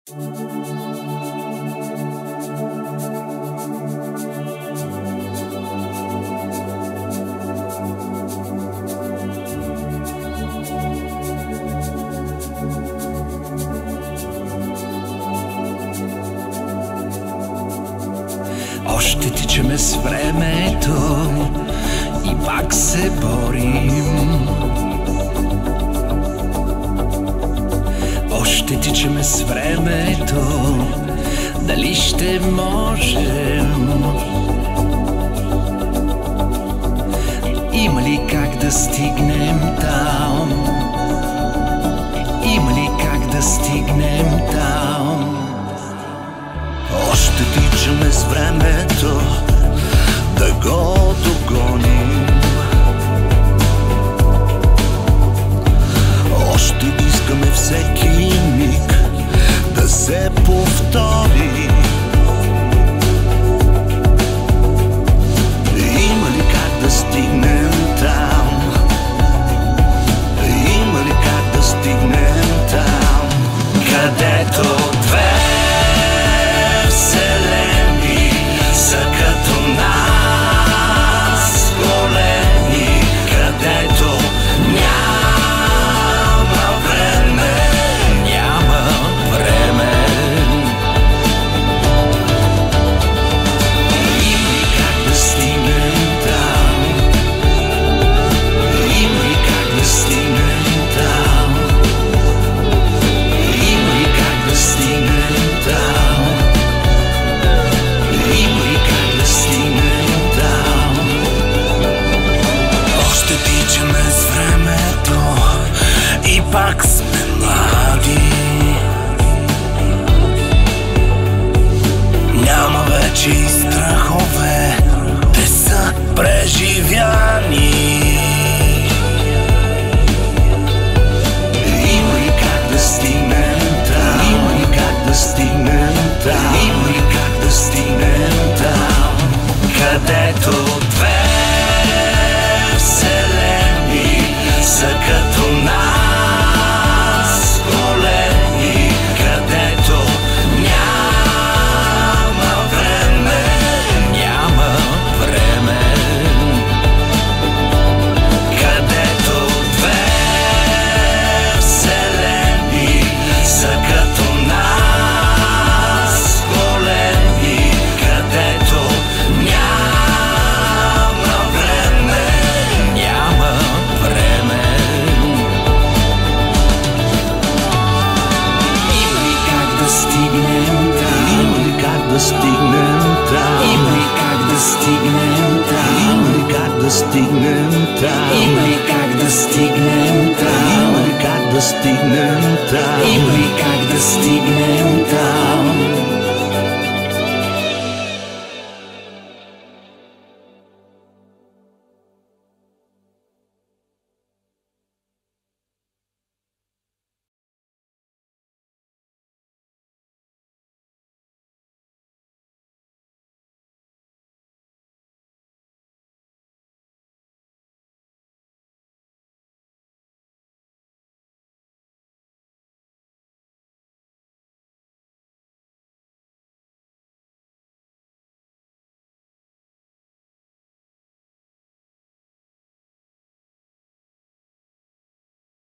Още тичаме с времето и пак се борим. Още тичаме с времето, дали ще можем? Има ли как да стигнем там? Има ли как да стигнем там? Още тичаме с времето, да го догоним. Още искаме всеки миг да се повтори. Има ли как да стигнем там? Има ли как да стигнем там? Където две вселени са като нас големи, където няма време, няма време. Има ли как да стигнем там? Има ли как да стигнем там? Има ли как да стигнем там? Има ли как да стигнем там? Още тичаме с времето и пак сме млади. Няма вече и страхове, те са преживяни. Има ли как да стигнем там? Има ли как да стигнем там? Има ли как да стигнем там? Където две вселени са като нас големи, където няма време, няма време. Където две вселени са като нас големи, където няма време, няма време. Има ли как да стигнем там? Има ли как да стигнем там? Има ли как да стигнем там? Има ли как да стигнем там? Има ли как да стигнем там? Има ли как да стигнем там? Има ли как да стигнем там?